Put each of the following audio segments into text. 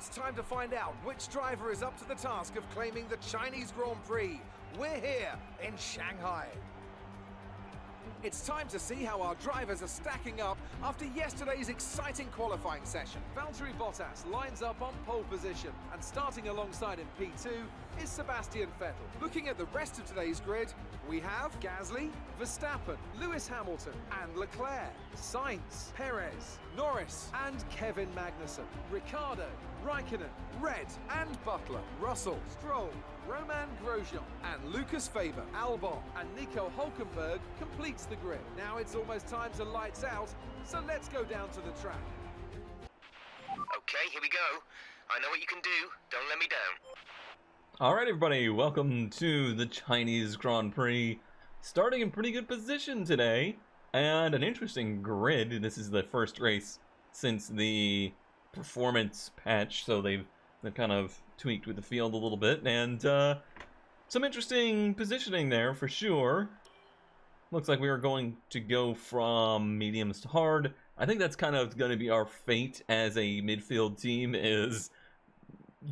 It's time to find out which driver is up to the task of claiming the Chinese Grand Prix. We're here in Shanghai. It's time to see how our drivers are stacking up after yesterday's exciting qualifying session. Valtteri Bottas lines up on pole position, and starting alongside in P2 is Sebastian Vettel. Looking at the rest of today's grid, we have Gasly, Verstappen, Lewis Hamilton and Leclerc, Sainz, Perez, Norris and Kevin Magnussen, Ricciardo, Raikkonen, Red and Butler, Russell, Stroll, Roman Grosjean and Lucas Faber, Albon and Nico Hülkenberg completes the grid. Now it's almost time to lights out, so let's go down to the track. Okay, here we go. I know what you can do. Don't let me down. Alright everybody, welcome to the Chinese Grand Prix. Starting in pretty good position today, and an interesting grid. This is the first race since the performance patch, so they've kind of tweaked with the field a little bit, and some interesting positioning there for sure. Looks like we are going to go from mediums to hard. I think that's kind of going to be our fate as a midfield team, is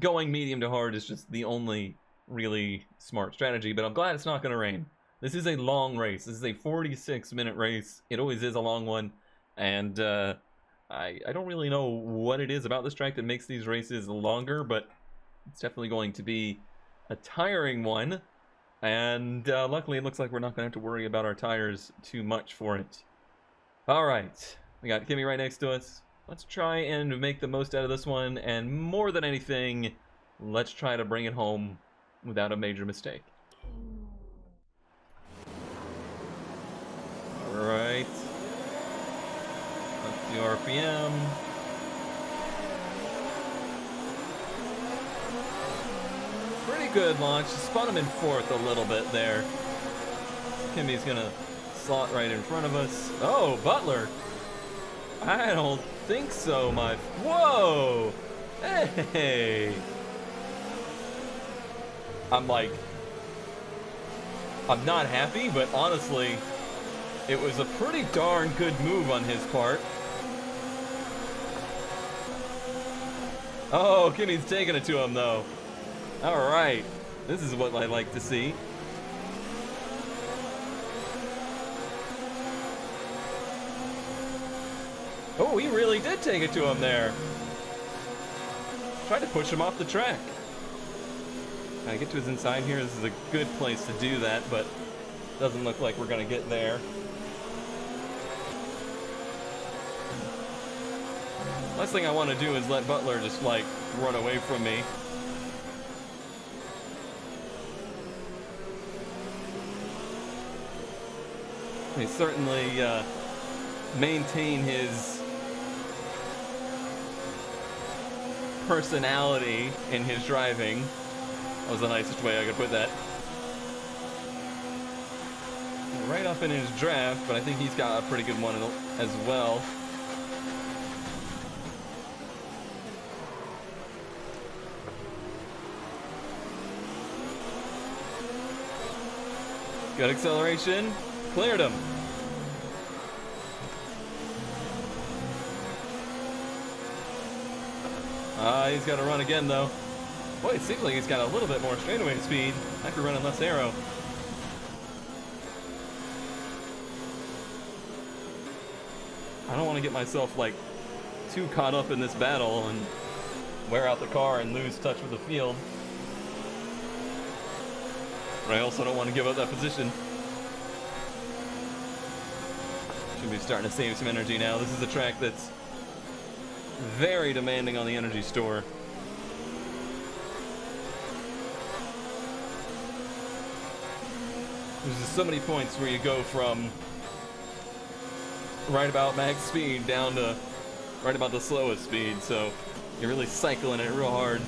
going medium to hard is just the only really smart strategy, but I'm glad it's not going to rain. This is a long race. This is a 46-minute race. It always is a long one, and I don't really know what it is about this track that makes these races longer, but it's definitely going to be a tiring one, and luckily it looks like we're not going to have to worry about our tires too much for it. Alright, we got Kimi right next to us. Let's try and make the most out of this one, and more than anything, let's try to bring it home without a major mistake. Alright. Up to RPM. Pretty good launch. Spun him in fourth a little bit there. Kimi's gonna slot right in front of us. Oh, Butler. I don't think so, my... Whoa! Hey! I'm not happy, but honestly, it was a pretty darn good move on his part. Oh, Kimi's taking it to him, though. Alright, this is what I like to see. Oh, he really did take it to him there. Tried to push him off the track. Can I get to his inside here? This is a good place to do that, but doesn't look like we're gonna get there. Last thing I want to do is let Butler just like run away from me. He certainly maintain his personality in his driving. That was the nicest way I could put that. Right up in his draft, but I think he's got a pretty good one as well. Good acceleration. Cleared him. He's got to run again, though. Boy, it seems like he's got a little bit more straightaway speed after running less aero. I don't want to get myself, like, too caught up in this battle and wear out the car and lose touch with the field. But I also don't want to give up that position. Should be starting to save some energy now. This is a track that's very demanding on the energy store. There's just so many points where you go from right about max speed down to right about the slowest speed, so you're really cycling it real hard.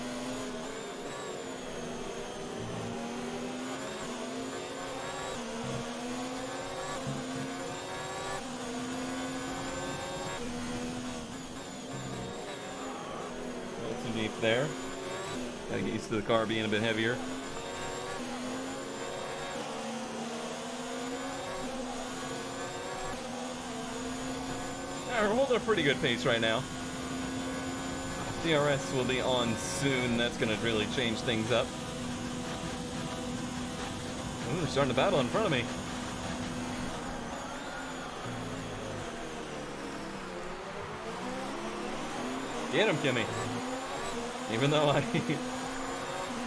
Deep there. Gotta get used to the car being a bit heavier. We're holding a pretty good pace right now. DRS will be on soon. That's going to really change things up. Ooh, they're starting to battle in front of me. Get him, Kimmy. Even though I,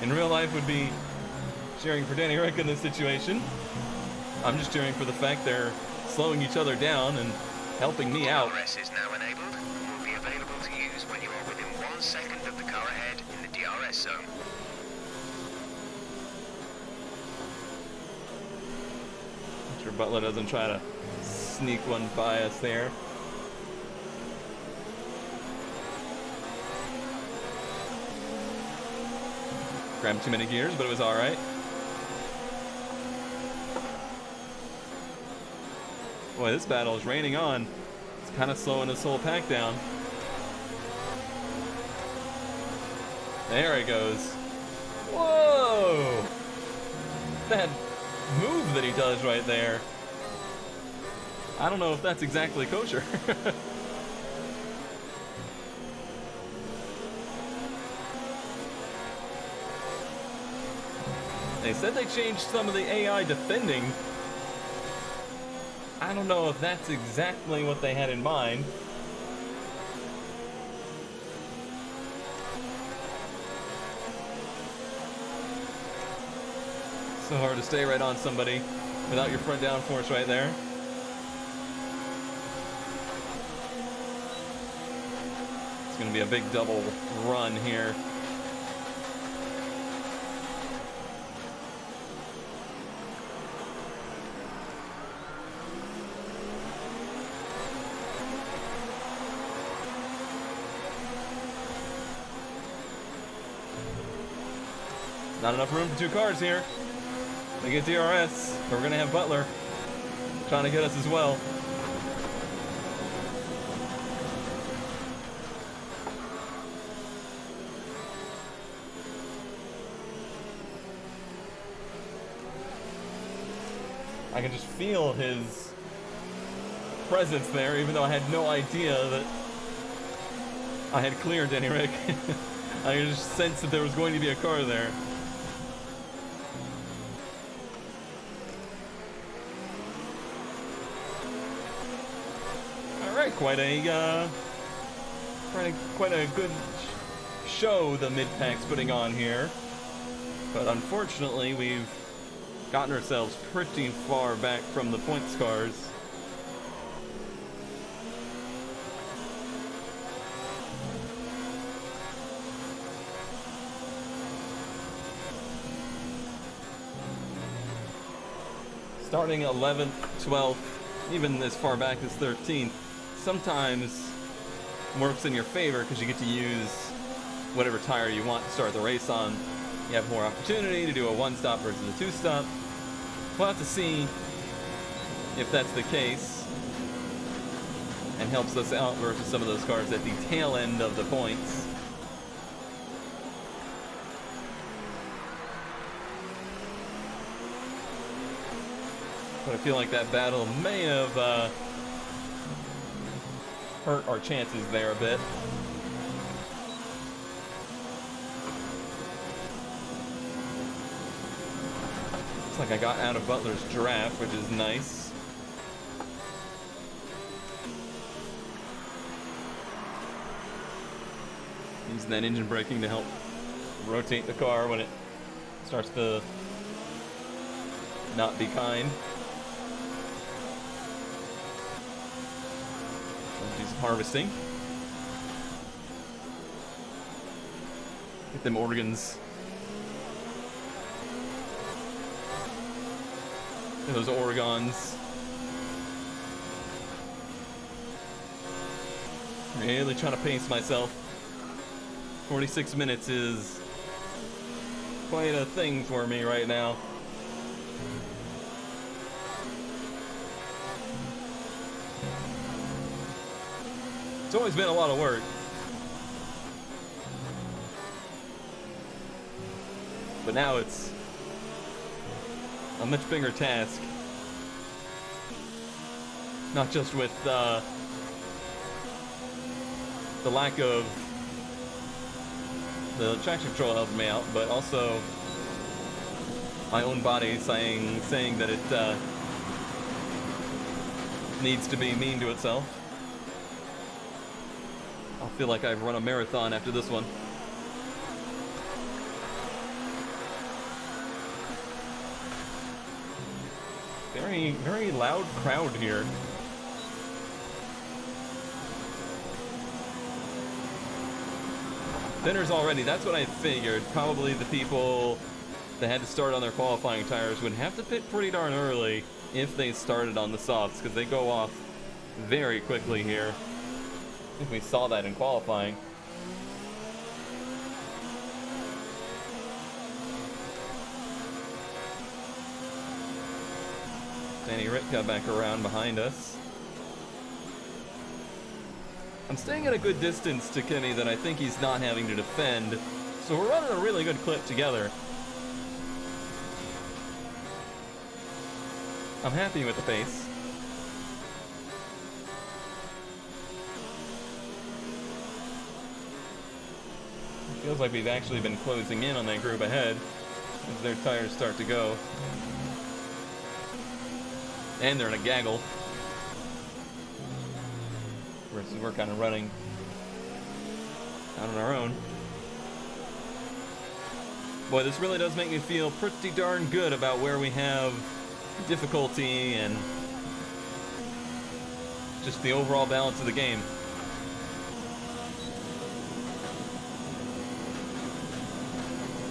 in real life, would be cheering for Danny Rick in this situation, I'm just cheering for the fact they're slowing each other down and helping me out. DRS is now enabled and will be available to use when you are within 1 second of the car ahead in the DRS zone. Make sure Butler doesn't try to sneak one by us there. Grabbed too many gears, but it was alright. Boy, this battle is raining on. It's kind of slowing this whole pack down. There he goes. Whoa! That move that he does right there. I don't know if that's exactly kosher. They said they changed some of the AI defending. I don't know if that's exactly what they had in mind. So hard to stay right on somebody without your front downforce right there. It's going to be a big double run here. Not enough room for two cars here. They get DRS, but we're gonna have Butler trying to get us as well. I can just feel his presence there, even though I had no idea that I had cleared Danny Rick. I could just sense that there was going to be a car there. Quite a good show the mid-pack's putting on here, but unfortunately we've gotten ourselves pretty far back from the points cars. Starting 11th, 12th, even as far back as 13th. Sometimes works in your favor because you get to use whatever tire you want to start the race on. You have more opportunity to do a one-stop versus a two-stop. We'll have to see if that's the case and helps us out versus some of those cars at the tail end of the points. But I feel like that battle may have hurt our chances there a bit. Looks like I got out of Butler's draft, which is nice. Using that engine braking to help rotate the car when it starts to not be kind. Do some harvesting. Get them organs. Get those orgons. Really trying to pace myself. 46 minutes is quite a thing for me right now. It's always been a lot of work. But now it's a much bigger task. Not just with the lack of the traction control helped me out, but also my own body saying that it needs to be mean to itself. I'll feel like I've run a marathon after this one. Very, very loud crowd here. Thinners already, that's what I figured. Probably the people that had to start on their qualifying tires would have to pit pretty darn early if they started on the softs, because they go off very quickly here. I think we saw that in qualifying. Danny Rick got back around behind us. I'm staying at a good distance to Kenny that I think he's not having to defend, so we're running a really good clip together. I'm happy with the pace. It feels like we've actually been closing in on that group ahead as their tires start to go. And they're in a gaggle. Versus we're kind of running out on our own. Boy, this really does make me feel pretty darn good about where we have difficulty and just the overall balance of the game.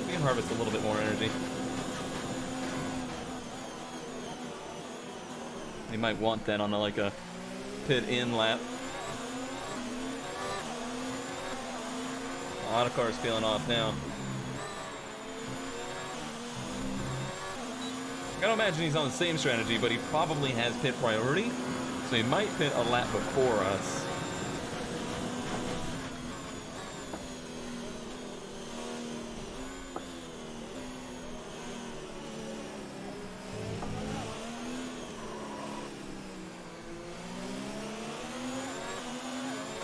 We can harvest a little bit more energy. We might want that on like a pit in lap. A lot of cars peeling off now. I gotta imagine he's on the same strategy, but he probably has pit priority, so he might pit a lap before us.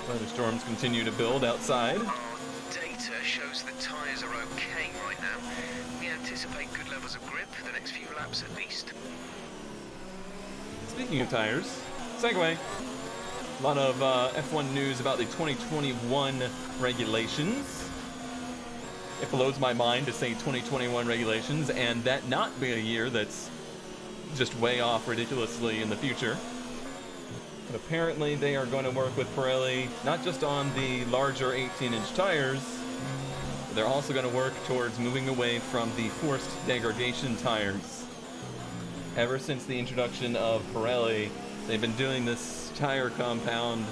Thunderstorms continue to build outside. Data shows the tyres are okay right now. We anticipate good levels of grip for the next few laps at least. Speaking of tires, segue. A lot of F1 news about the 2021 regulations. It blows my mind to say 2021 regulations and that not be a year that's just way off ridiculously in the future. But apparently they are going to work with Pirelli not just on the larger 18-inch tires, but they're also going to work towards moving away from the forced degradation tires. Ever since the introduction of Pirelli, they've been doing this tire compound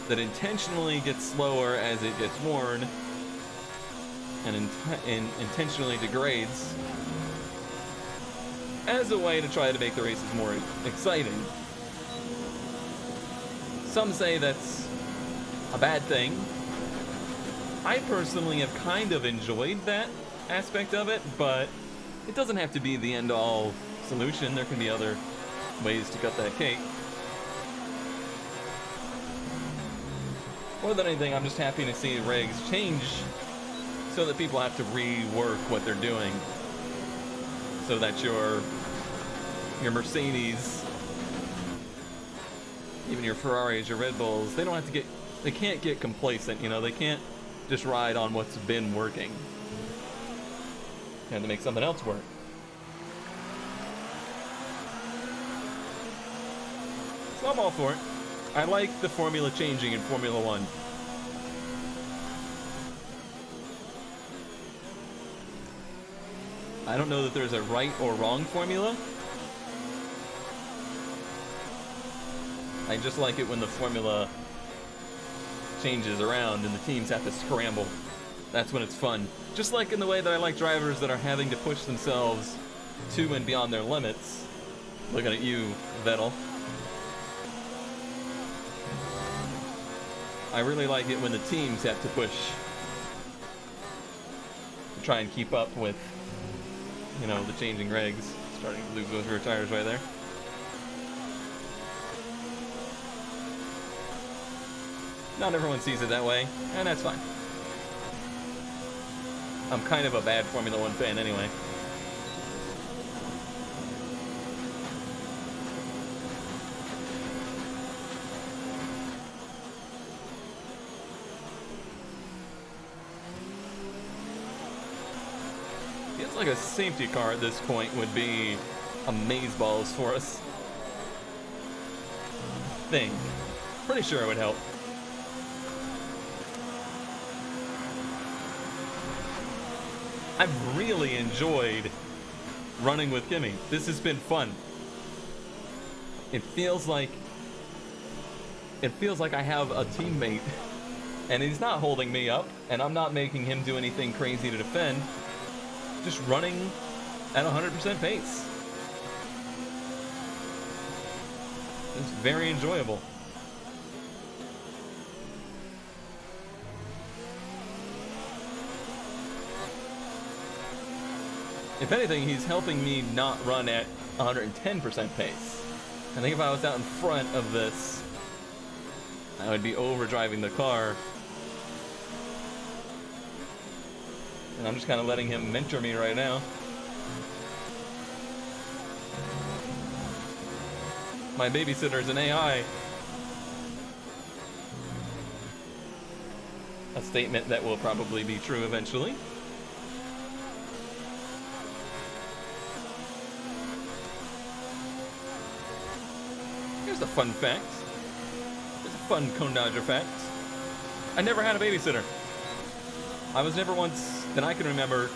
that intentionally gets slower as it gets worn and intentionally degrades as a way to try to make the races more exciting. Some say that's a bad thing. I personally have kind of enjoyed that aspect of it, but it doesn't have to be the end-all solution. There can be other ways to cut that cake. More than anything, I'm just happy to see regs change so that people have to rework what they're doing. So that your Mercedes, even your Ferraris, your Red Bulls, they can't get complacent, you know, they can't just ride on what's been working. They have to make something else work. So I'm all for it. I like the formula changing in Formula One. I don't know that there's a right or wrong formula. I just like it when the formula changes around and the teams have to scramble. That's when it's fun. Just like in the way that I like drivers that are having to push themselves to and beyond their limits. Looking at you, Vettel. I really like it when the teams have to push to try and keep up with, you know, the changing regs. Starting to lose those rear tires right there. Not everyone sees it that way, and that's fine. I'm kind of a bad Formula One fan anyway. Feels like a safety car at this point would be amazeballs for us. Thing. Pretty sure it would help. I've really enjoyed running with Kimmy. This has been fun. It feels like I have a teammate, and he's not holding me up, and I'm not making him do anything crazy to defend. Just running at 100% pace. It's very enjoyable. If anything, he's helping me not run at 110% pace. I think if I was out in front of this, I would be overdriving the car. And I'm just kind of letting him mentor me right now. My babysitter's an AI. A statement that will probably be true eventually. Here's a fun fact. Here's a fun cone dodger fact. I never had a babysitter. I was never once, that I can remember,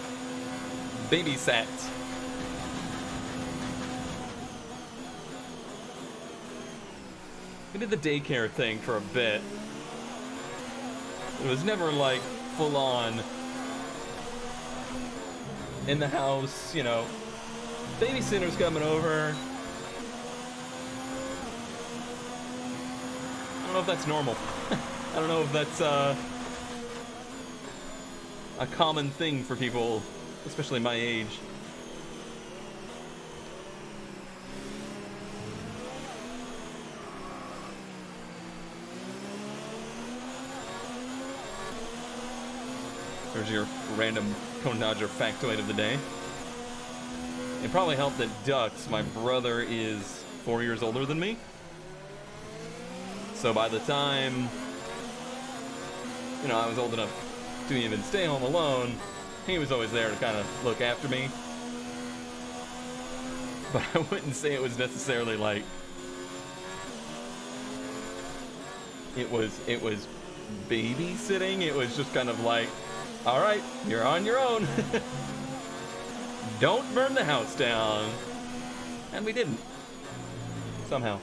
babysat. We did the daycare thing for a bit. It was never like full on in the house, you know, babysitter's coming over. I don't know if that's normal. I don't know if that's a common thing for people, especially my age. There's your random cone dodger factoid of the day. It probably helped that Ducks, my brother, is 4 years older than me. So by the time, you know, I was old enough to even stay home alone, he was always there to kind of look after me. But I wouldn't say it was necessarily like it was babysitting. It was just kind of like, all right, you're on your own. Don't burn the house down. And we didn't. Somehow.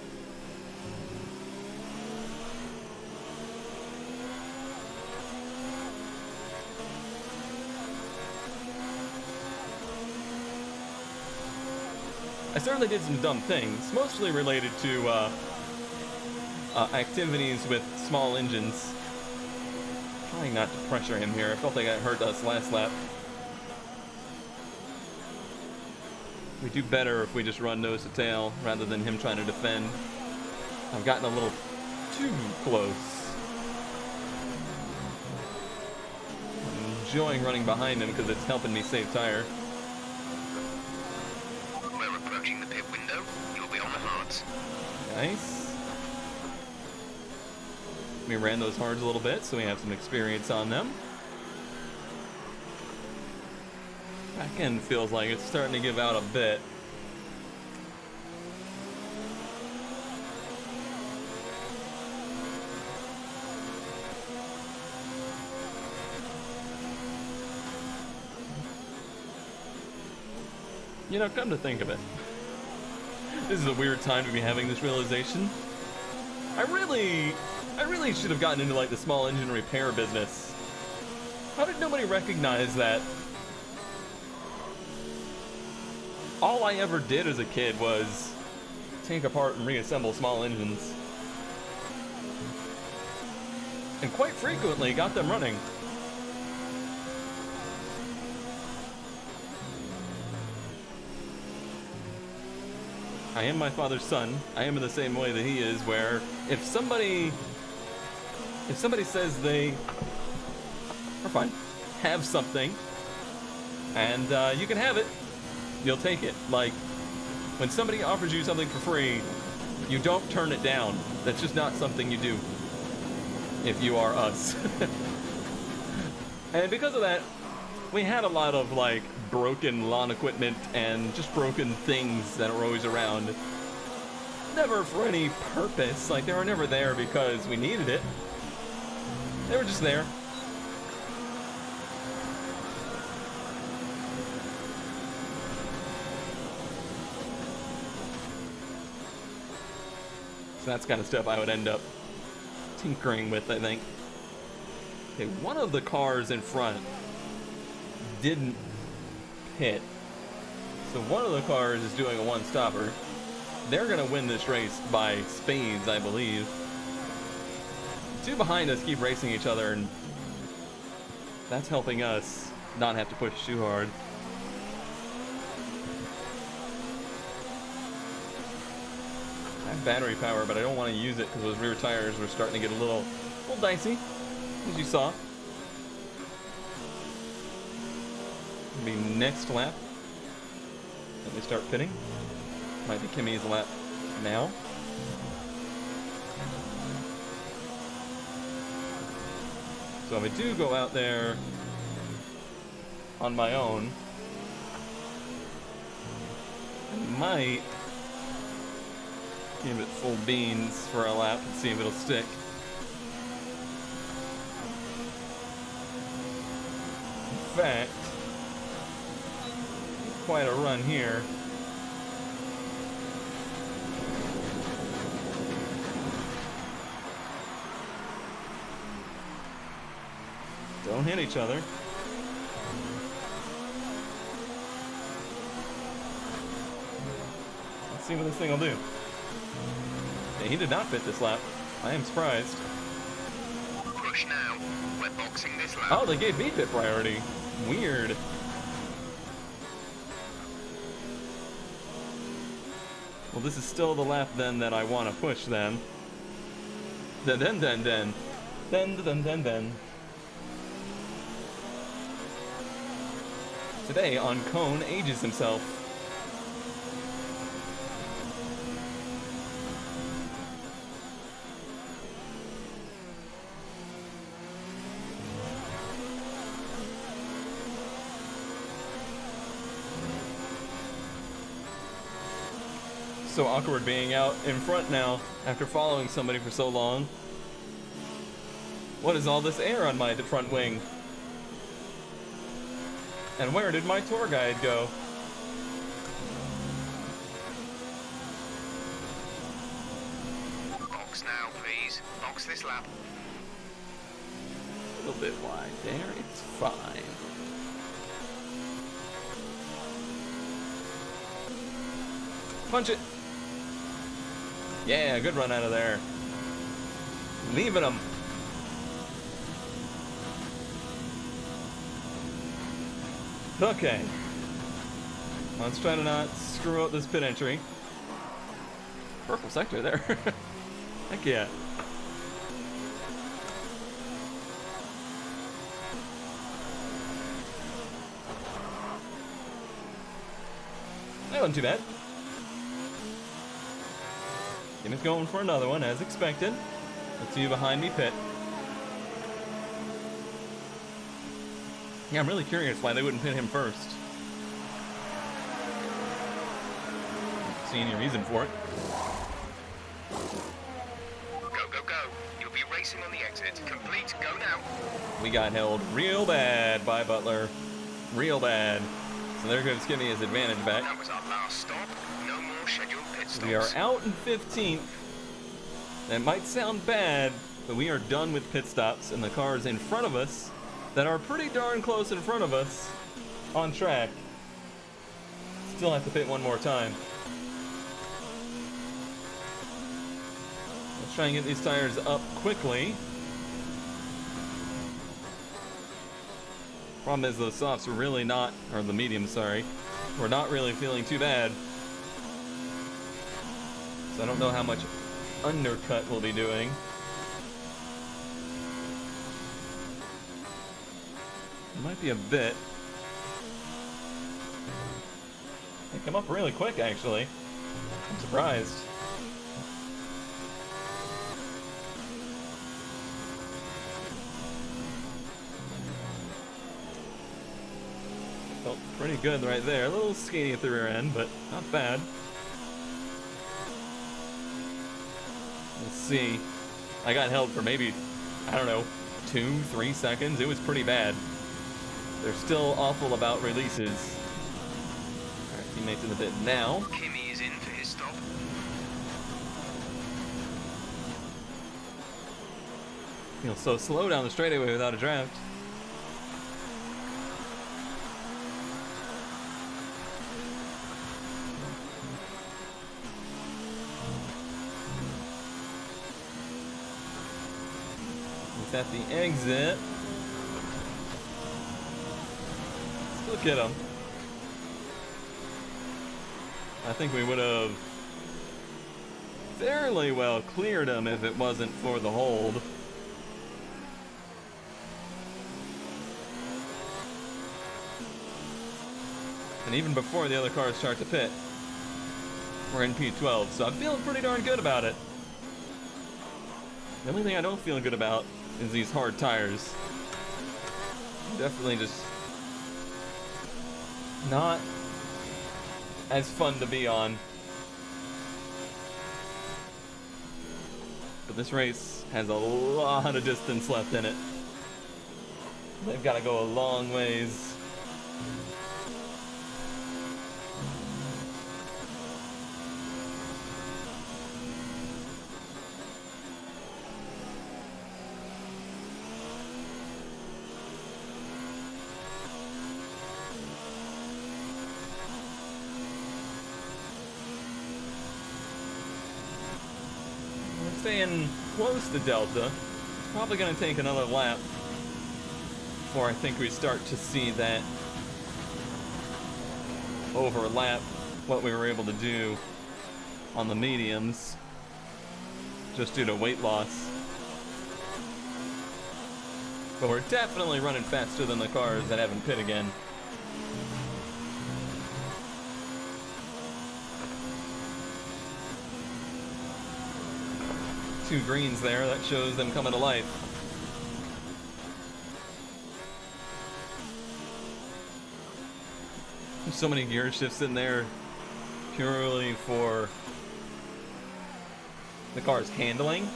I certainly did some dumb things, mostly related to activities with small engines. Trying not to pressure him here. I felt like I hurt us last lap. We do better if we just run nose to tail rather than him trying to defend. I've gotten a little too close. I'm enjoying running behind him because it's helping me save tire. We're approaching the pit window. You'll be on the hards. Nice. We ran those hards a little bit, so we have some experience on them. Back end feels like it's starting to give out a bit. You know, come to think of it, this is a weird time to be having this realization. I really should have gotten into like the small engine repair business. How did nobody recognize that? All I ever did as a kid was take apart and reassemble small engines. And quite frequently got them running. I am my father's son. I am in the same way that he is, where if somebody says they are fine, have something, And you can have it. You'll take it. Like, when somebody offers you something for free, you don't turn it down. That's just not something you do if you are us. And because of that, we had a lot of, like, broken lawn equipment and just broken things that are always around. Never for any purpose. Like, they were never there because we needed it. They were just there. So that's kind of stuff I would end up tinkering with, I think. Okay, one of the cars in front didn't pit. So one of the cars is doing a one-stopper. They're gonna win this race by spades, I believe. Two behind us keep racing each other, and that's helping us not have to push too hard. I have battery power, but I don't want to use it because those rear tires were starting to get a little dicey, as you saw. It'll be next lap that we start pitting. Might be Kimmy's lap now. So if I do go out there on my own, I might give it full beans for a lap and see if it'll stick. In fact, quite a run here. Don't hit each other. Let's see what this thing will do. Yeah, he did not fit this lap. I am surprised. Push now. We're boxing this lap. Oh, they gave me pit priority. Weird. Well, this is still the lap then that I want to push then. Then. Today on Cone ages himself. So awkward being out in front now after following somebody for so long. What is all this air on my front wing? And where did my tour guide go? Box now, please. Box this lap. A little bit wide there, it's fine. Punch it! Yeah, good run out of there. Leaving them. Okay. Let's try to not screw up this pit entry. Purple sector there. Heck yeah. That wasn't too bad. Kimmy's going for another one, as expected. Let's see you behind me pit. Yeah, I'm really curious why they wouldn't pit him first. Don't see any reason for it. Go. You'll be racing on the exit. Complete. Go now. We got held real bad by Butler. Real bad. So there goes Kimmy his advantage back. That was our last stop. No more scheduled pit stops. We are out in 15th. That might sound bad, but we are done with pit stops, and the cars in front of us that are pretty darn close in front of us on track still have to pit one more time. Let's try and get these tires up quickly. Problem is those softs are really not, or the mediums, sorry, we're not really feeling too bad. So I don't know how much undercut we'll be doing. It might be a bit. They come up really quick, actually. I'm surprised. Felt pretty good right there. A little skaty at the rear end, but not bad. Let's see. I got held for maybe, I don't know, 2-3 seconds. It was pretty bad. They're still awful about releases. Alright, teammates in the pit now. Kimi is in for his stop. Feels so slow down the straightaway without a draft. He's at the exit. Look at him. I think we would have fairly well cleared him if it wasn't for the hold. And even before the other cars start to pit, we're in P12, so I'm feeling pretty darn good about it. The only thing I don't feel good about is these hard tires. Definitely just not as fun to be on. But this race has a lot of distance left in it. They've got to go a long ways. Staying close to Delta. It's probably going to take another lap before I think we start to see that overlap what we were able to do on the mediums, just due to weight loss. But we're definitely running faster than the cars that haven't pit again. Two greens there, that shows them coming to life. There's so many gear shifts in there purely for the car's handling.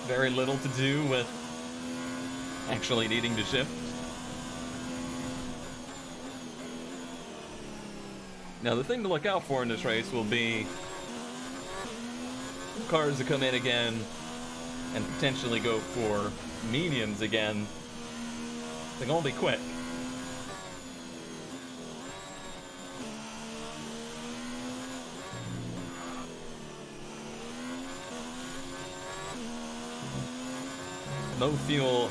Very little to do with actually needing to shift. Now the thing to look out for in this race will be cars that come in again and potentially go for mediums again. They're gonna be quick. Low fuel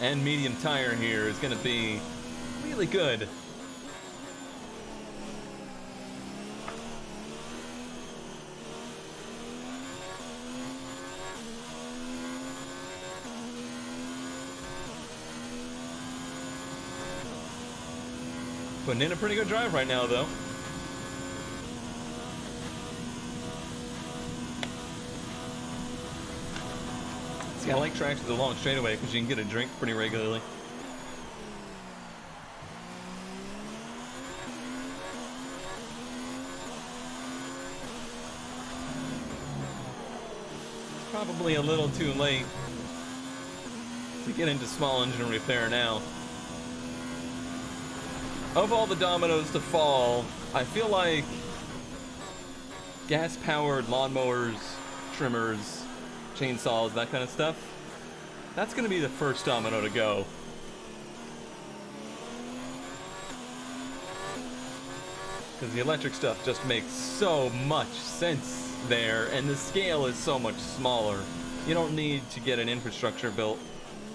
and medium tire here is gonna be really good. Putting in a pretty good drive right now, though. See, I like tracks with a long straightaway because you can get a drink pretty regularly. Probably a little too late to get into small engine repair now. Of all the dominoes to fall, I feel like gas-powered lawnmowers, trimmers, chainsaws, that kind of stuff, that's going to be the first domino to go. Because the electric stuff just makes so much sense there, and the scale is so much smaller. You don't need to get an infrastructure built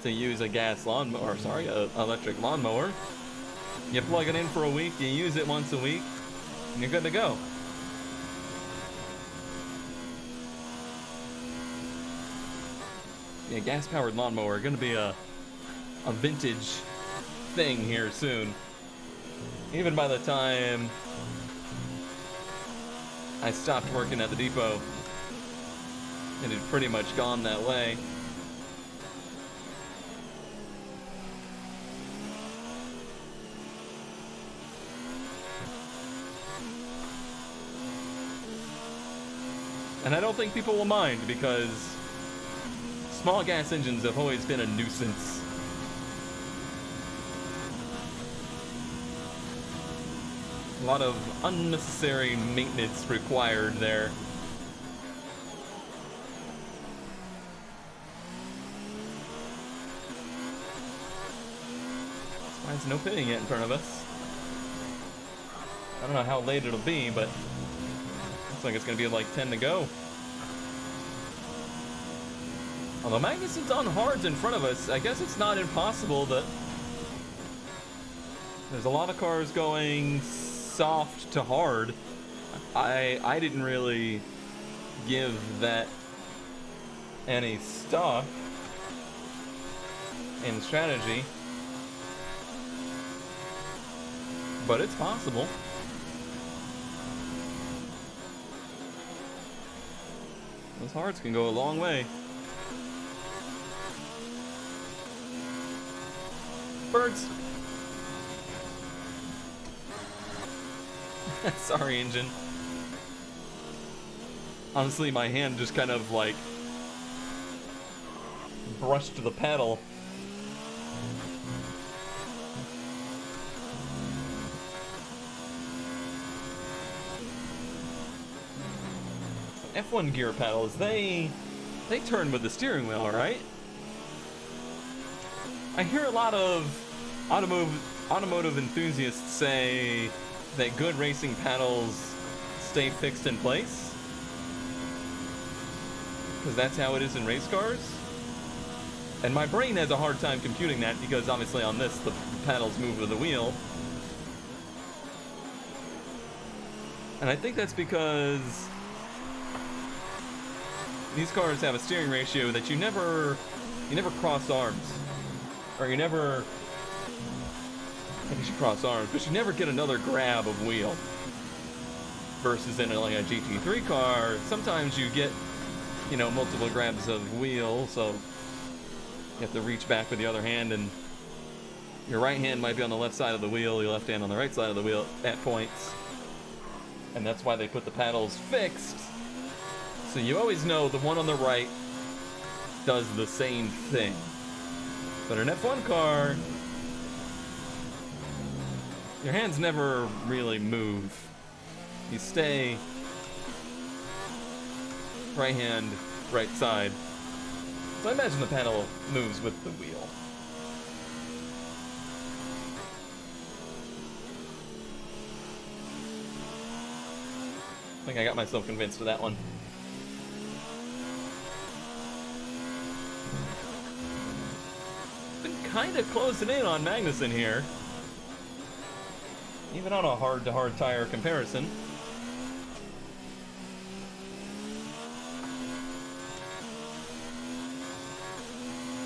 to use a gas lawnmower, sorry, an electric lawnmower. You plug it in for a week, you use it once a week, and you're good to go. Yeah, gas-powered lawnmower, gonna be a vintage thing here soon. Even by the time I stopped working at the depot, it had pretty much gone that way. And I don't think people will mind, because small gas engines have always been a nuisance. A lot of unnecessary maintenance required there. Why is no pitting yet in front of us? I don't know how late it'll be, but looks like it's gonna be like 10 to go. Although Magnussen's on hards in front of us, I guess it's not impossible that there's a lot of cars going soft to hard. I didn't really give that any stock in strategy, but it's possible. Those hards can go a long way. Birds! Sorry, engine. Honestly, my hand just kind of like brushed the pedal. F1 gear pedals, they turn with the steering wheel, right? I hear a lot of automotive enthusiasts say that good racing pedals stay fixed in place, because that's how it is in race cars. And my brain has a hard time computing that, because obviously on this the pedals move with the wheel. And I think that's because these cars have a steering ratio that you never cross arms. Or you never, I guess you cross arms, but you never get another grab of wheel. Versus in like a GT3 car, sometimes you get, you know, multiple grabs of wheel, so you have to reach back with the other hand, and your right hand might be on the left side of the wheel, your left hand on the right side of the wheel at points. And that's why they put the paddles fixed. So you always know the one on the right does the same thing. But an F1 car, your hands never really move. You stay right hand, right side. So I imagine the pedal moves with the wheel. I think I got myself convinced of that one. Kind of closing in on Magnussen here, even on a hard-to-hard tire comparison.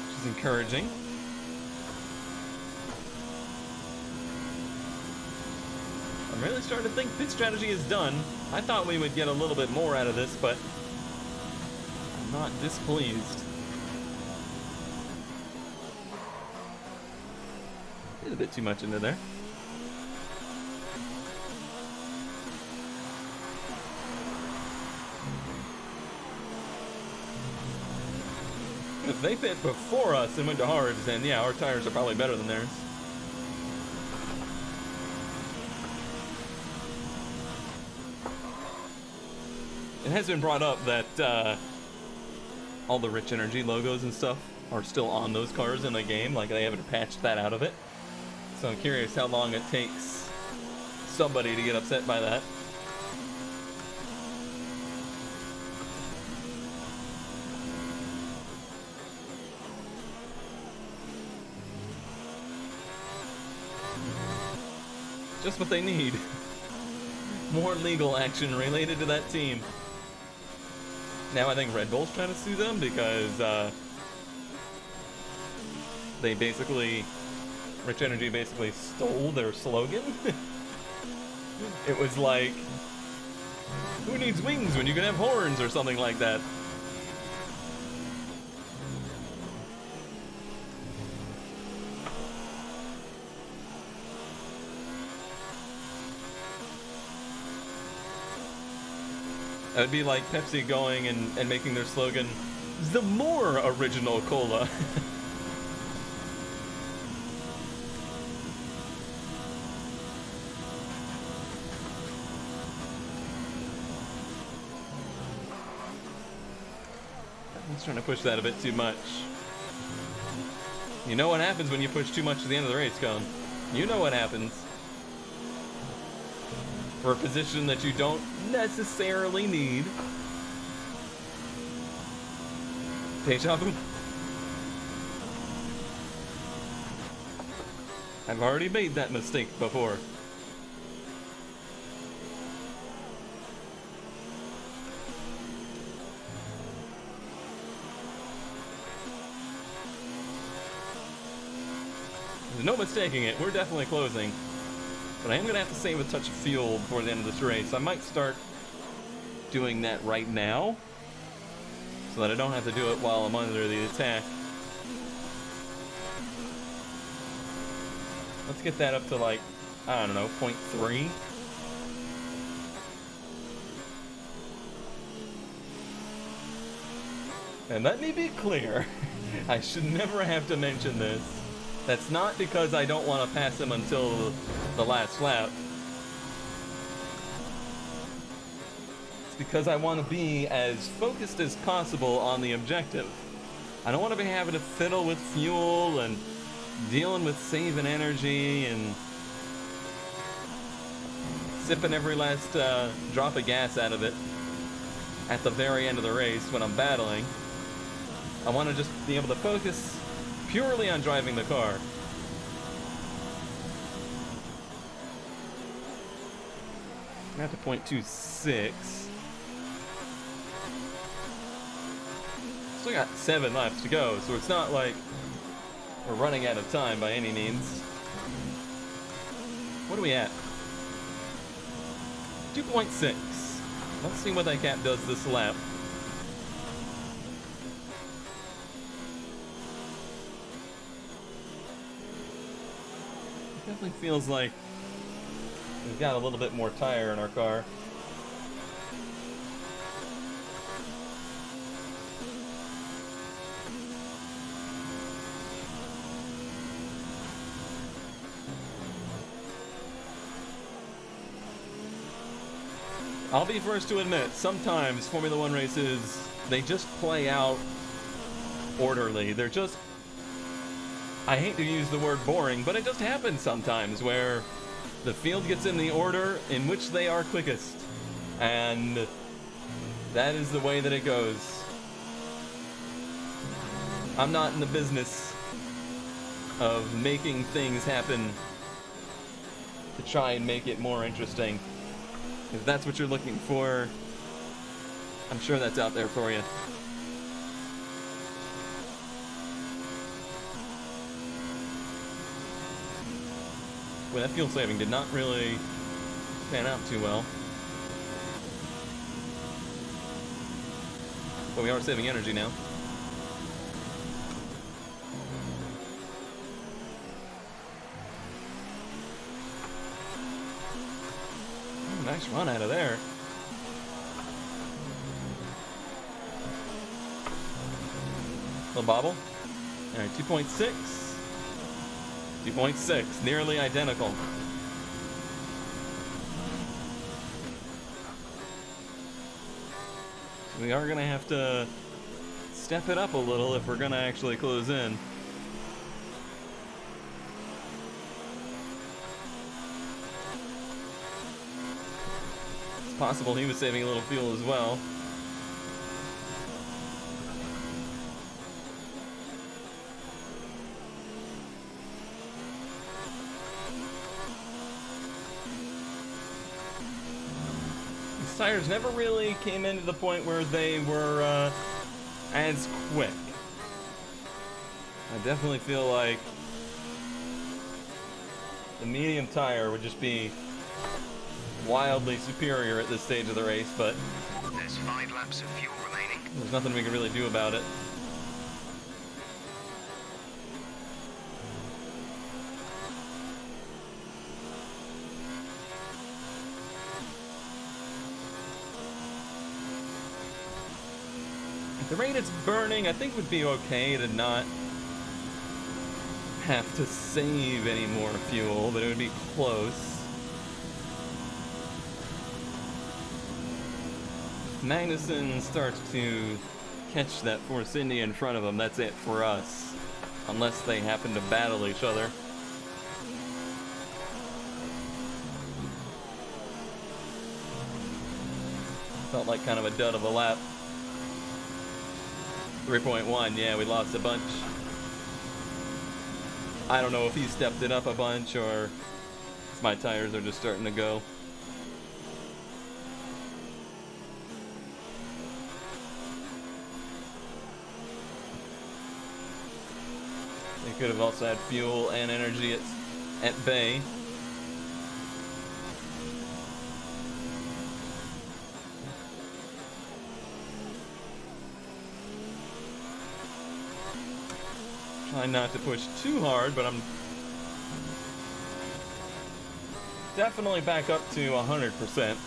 Which is encouraging. I'm really starting to think pit strategy is done. I thought we would get a little bit more out of this, but I'm not displeased. Did a bit too much into there. If they pit before us and went to hards, then yeah, our tires are probably better than theirs. It has been brought up that all the Rich Energy logos and stuff are still on those cars in the game, like they haven't patched that out of it. So I'm curious how long it takes somebody to get upset by that. Just what they need. More legal action related to that team. Now I think Red Bull's trying to sue them because they basically, Rich Energy basically stole their slogan. It was like, who needs wings when you can have horns or something like that? That would be like Pepsi going and making their slogan, the more original cola. I was trying to push that a bit too much. You know what happens when you push too much to the end of the race, Cone. You know what happens. For a position that you don't necessarily need. Deja vu. I've already made that mistake before. There's no mistaking it, we're definitely closing. But I am going to have to save a touch of fuel before the end of this race. I might start doing that right now, so that I don't have to do it while I'm under the attack. Let's get that up to like, I don't know, 0.3. And let me be clear, I should never have to mention this. That's not because I don't want to pass him until the last lap. It's because I want to be as focused as possible on the objective. I don't want to be having to fiddle with fuel and dealing with saving energy and sipping every last drop of gas out of it at the very end of the race when I'm battling. I want to just be able to focus purely on driving the car. I'm at the 0.26. Still got 7 laps to go, so it's not like we're running out of time by any means. What are we at? 2.6. Let's see what that cap does this lap. Definitely feels like we've got a little bit more tire in our car. I'll be first to admit, sometimes Formula One races, they just play out orderly. They're just, I hate to use the word boring, but it just happens sometimes where the field gets in the order in which they are quickest. And that is the way that it goes. I'm not in the business of making things happen to try and make it more interesting. If that's what you're looking for, I'm sure that's out there for you. Well, that fuel saving did not really pan out too well. But we are saving energy now. Nice run out of there. Little bobble. Alright, 2.6. 2.6, nearly identical. So we are going to have to step it up a little if we're going to actually close in. It's possible he was saving a little fuel as well. These tires never really came into the point where they were as quick. I definitely feel like the medium tire would just be wildly superior at this stage of the race, but There's 5 laps of fuel remaining. there's nothing we can really do about it. At the rate it's burning, I think would be okay to not have to save any more fuel, but it would be close. Magnussen starts to catch that Force India in front of him. That's it for us, unless they happen to battle each other. Felt like kind of a dud of a lap. 3.1, yeah, we lost a bunch. I don't know if he stepped it up a bunch or if my tires are just starting to go. They could have also had fuel and energy at bay. Try not to push too hard, but I'm definitely back up to 100%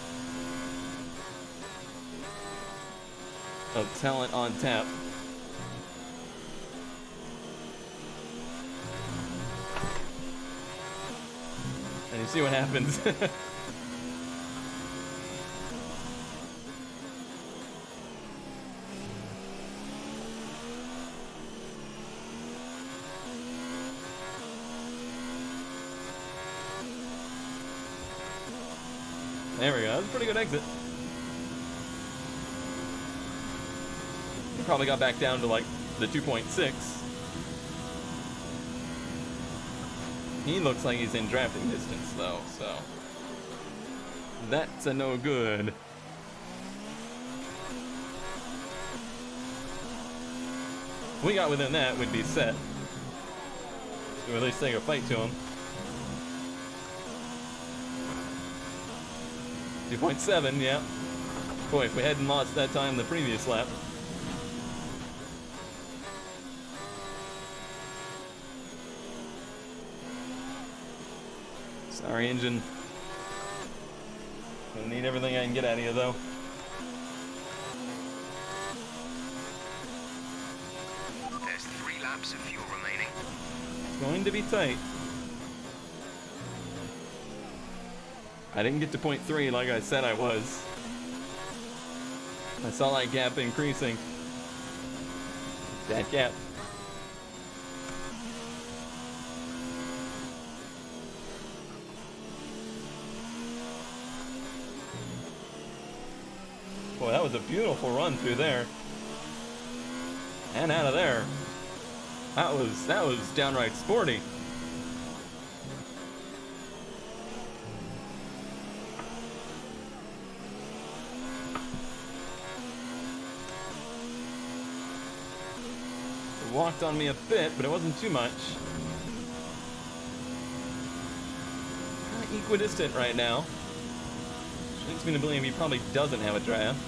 of talent on tap. And you see what happens. There we go. That was a pretty good exit. He probably got back down to like the 2.6. He looks like he's in drafting distance though, so that's a no good. If we got within that, we'd be set. So at least take a fight to him. 2.7, yeah. Boy, if we hadn't lost that time the previous lap. Sorry, engine. Gonna need everything I can get out of you, though. There's 3 laps of fuel remaining. It's going to be tight. I didn't get to 0.3 like I said I was. I saw that gap increasing. That gap. Boy, that was a beautiful run through there. And out of there. That was downright sporty. It walked on me a bit, but it wasn't too much. Kind of equidistant right now. Which leads me to believe he probably doesn't have a draft.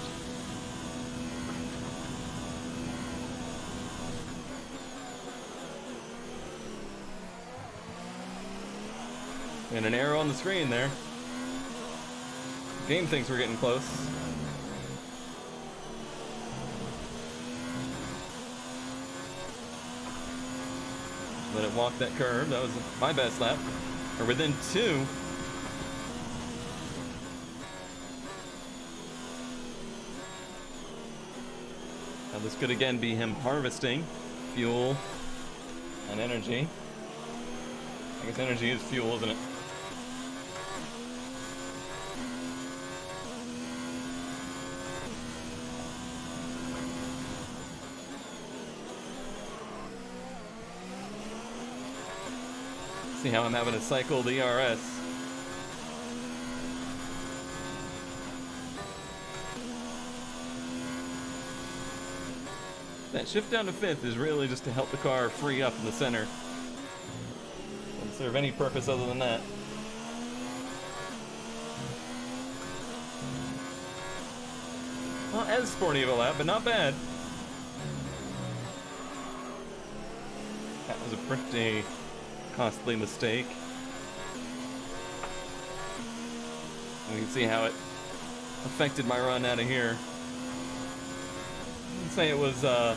And an arrow on the screen there. Game thinks we're getting close. Let it walk that curve. That was my best lap. Or within 2. Now this could again be him harvesting fuel and energy. I guess energy is fuel, isn't it? See how I'm having to cycle the ERS. That shift down to 5th is really just to help the car free up in the center. Doesn't serve any purpose other than that. Not as sporty of a lap, but not bad. That was a pretty costly mistake. We can see how it affected my run out of here. I wouldn't say it was a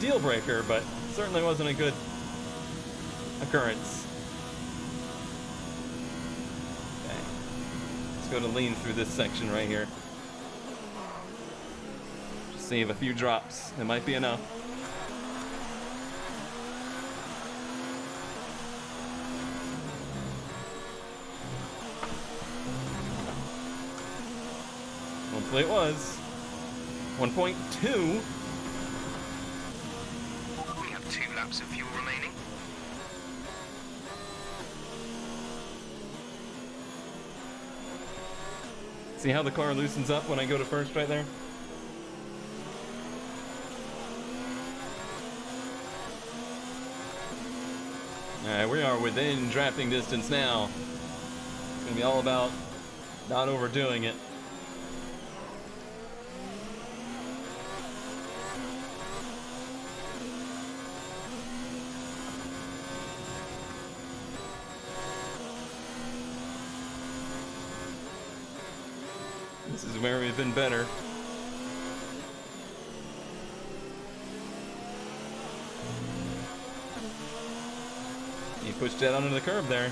deal breaker, but certainly wasn't a good occurrence. Okay. Let's go to lean through this section right here. Just save a few drops. It might be enough. Hopefully it was. 1.2. We have 2 laps of fuel remaining. See how the car loosens up when I go to first right there? Alright, we are within drafting distance now. It's gonna be all about not overdoing it. This is where we've been better. He pushed that onto the curb there.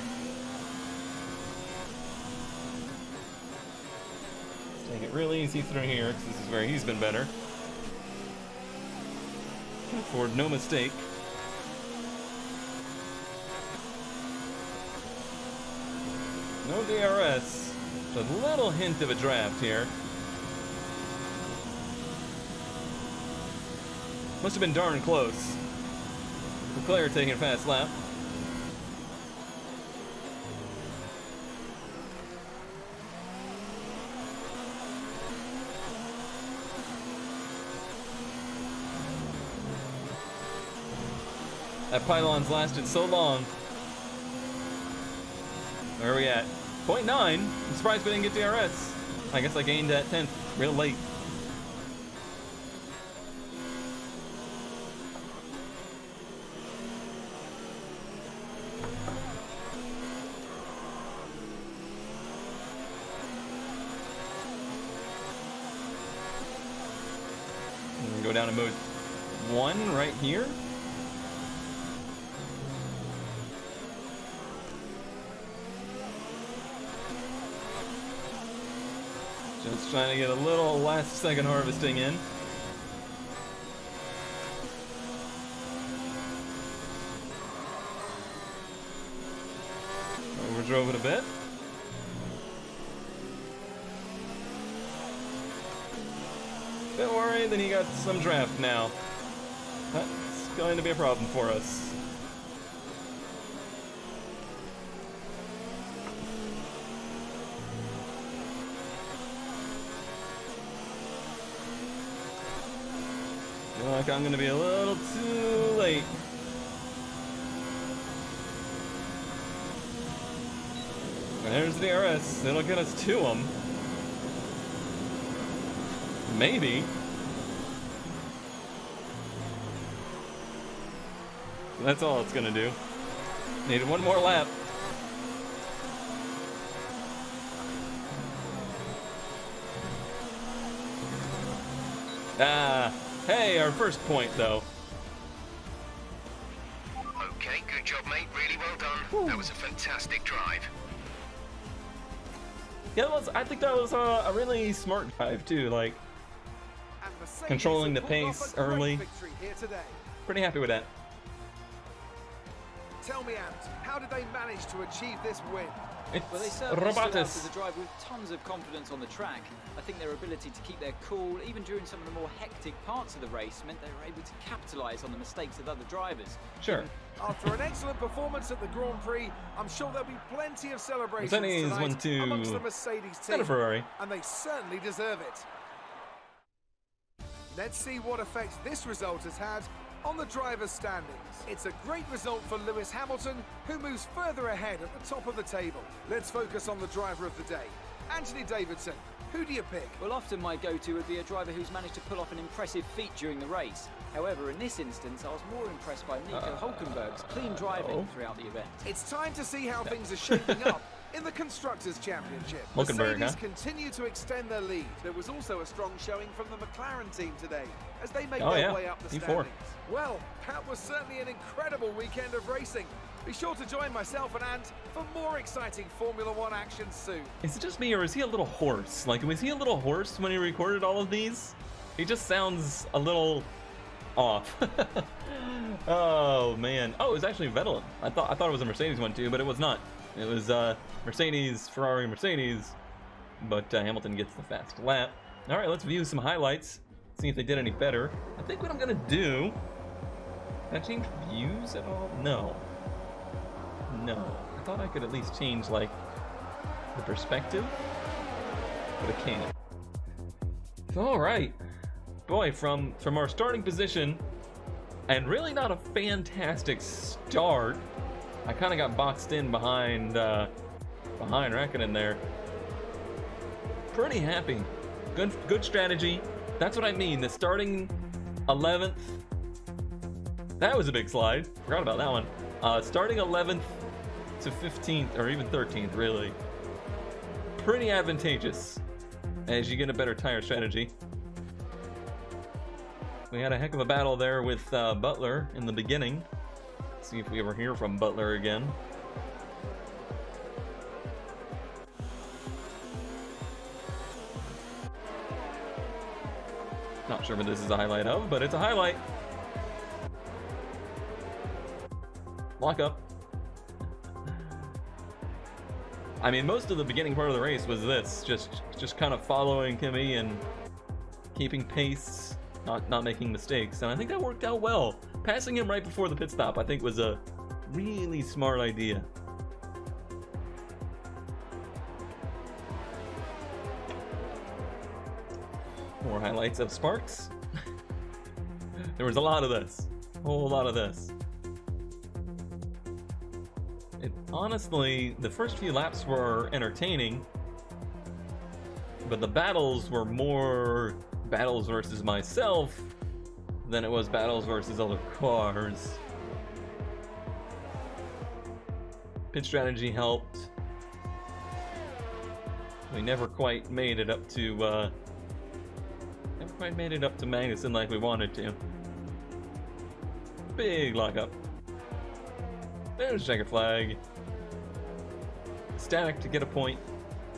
Let's take it real easy through here, because this is where he's been better. Can afford no mistake. No DRS. A little hint of a draft here. Must have been darn close. Leclerc taking a fast lap. That pylon's lasted so long. Where are we at? 0.9. I'm surprised we didn't get DRS. I guess I gained that 10th real late. Go down to mode 1 right here. Just trying to get a little last second harvesting in. Overdrove it a bit. Bit worried that he got some draft now. That's going to be a problem for us. Feel like I'm going to be a little too late. And there's the DRS. It'll get us to him. Maybe. That's all it's gonna do. Needed one more lap. Hey, our first point though. Okay, good job, mate. Really well done. Woo. That was a fantastic drive. Yeah, I think that was a really smart drive too. Like controlling the pace early. Pretty happy with that. Tell me, Ant, how did they manage to achieve this win? Well, they It's certainly stood out as Robotus. a driver with tons of confidence on the track. I think their ability to keep their cool, even during some of the more hectic parts of the race, meant they were able to capitalise on the mistakes of other drivers. Sure. After an excellent performance at the Grand Prix, I'm sure there'll be plenty of celebrations Mercedes tonight went to amongst the Mercedes Not team, a Ferrari. and they certainly deserve it. Let's see what effect this result has had on the drivers' standings. It's a great result for Lewis Hamilton, who moves further ahead at the top of the table. Let's focus on the driver of the day, Anthony Davidson. Who do you pick? Well, often my go-to would be a driver who's managed to pull off an impressive feat during the race. However, in this instance, I was more impressed by Nico Hulkenberg's clean driving throughout the event. It's time to see how things are shaping up in the Constructors' Championship. Hulkenberg, Mercedes continue to extend their lead. There was also a strong showing from the McLaren team today as they make their way up the P4. standings. Well, that was certainly an incredible weekend of racing. Be sure to join myself and Ant for more exciting Formula One action soon. Is it just me, or is he a little hoarse? Like, was he a little hoarse when he recorded all of these? He just sounds a little off. Oh man. Oh, it was actually Vettel. I thought it was a Mercedes one too, but it was not. It was Mercedes, Ferrari, Mercedes. But Hamilton gets the fast lap. All right, let's view some highlights. See if they did any better. I think what I'm gonna do. Can I change views at all? No. No. I thought I could at least change like the perspective, but I can't. All right. Boy, from our starting position, and really not a fantastic start. I kind of got boxed in behind Räikkönen there. Pretty happy. Good strategy. That's what I mean. The starting 11th. That was a big slide. Forgot about that one. Starting 11th to 15th, or even 13th, really. Pretty advantageous as you get a better tire strategy. We had a heck of a battle there with Butler in the beginning. Let's see if we ever hear from Butler again. Not sure what this is a highlight of, but it's a highlight. Lock up. I mean, most of the beginning part of the race was this, just kind of following Kimi and keeping pace, not making mistakes, and I think that worked out well. Passing him right before the pit stop, I think, was a really smart idea. More highlights of Sparks. There was a lot of this, a whole lot of this. Honestly, the first few laps were entertaining, but the battles were more battles versus myself than it was battles versus other cars. Pit strategy helped. We never quite made it up to Magnussen like we wanted to. Big lockup. There's checkered flag. Static to get a point,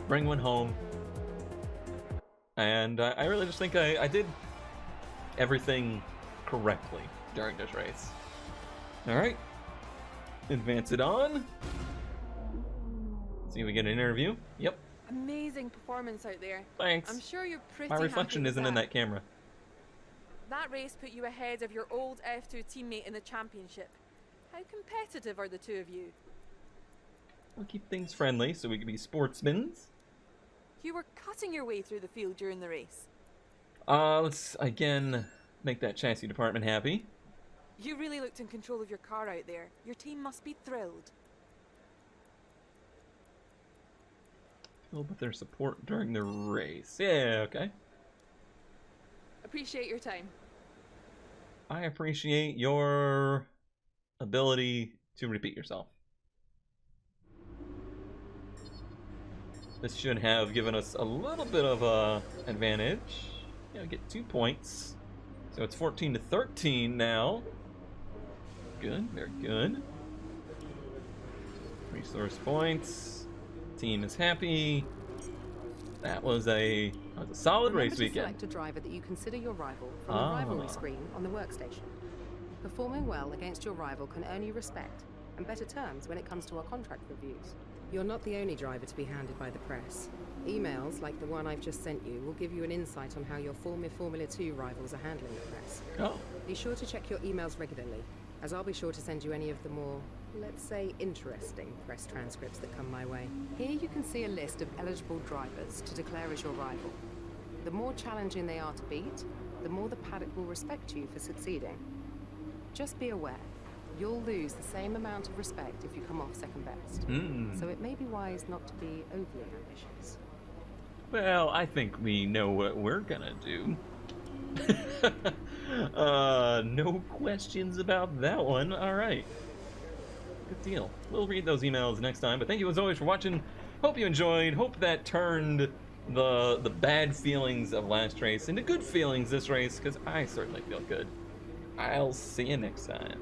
bring one home. And I really just think I did everything correctly during this race. Alright, advance it on. See if we get an interview. Yep. Amazing performance out there. Thanks. I'm sure you're pretty My reflection happy with isn't in that camera. That race put you ahead of your old F2 teammate in the championship. How competitive are the two of you? We'll keep things friendly so we can be sportsmen. You were cutting your way through the field during the race. Let's again make that chassis department happy. You really looked in control of your car out there. Your team must be thrilled. Filled with their support during the race. Yeah, okay. Appreciate your time. I appreciate your ability to repeat yourself. This should have given us a little bit of a advantage. Yeah, we get 2 points. So it's 14 to 13 now. Good, very good. Resource points. Team is happy. That was a solid race weekend. Select a driver that you consider your rival from the rivalry screen on the workstation. Performing well against your rival can earn you respect and better terms when it comes to our contract reviews. You're not the only driver to be handed by the press. Emails like the one I've just sent you will give you an insight on how your former Formula 2 rivals are handling the press. Oh. Be sure to check your emails regularly, as I'll be sure to send you any of the more, let's say, interesting press transcripts that come my way. Here you can see a list of eligible drivers to declare as your rival. The more challenging they are to beat, the more the paddock will respect you for succeeding. Just be aware, you'll lose the same amount of respect if you come off second best. So it may be wise not to be overly ambitious. Well, I think we know what we're gonna do. No questions about that one. All right. Good deal. We'll read those emails next time, but thank you as always for watching. Hope you enjoyed. Hope that turned the bad feelings of last race into good feelings this race, because I certainly feel good. I'll see you next time.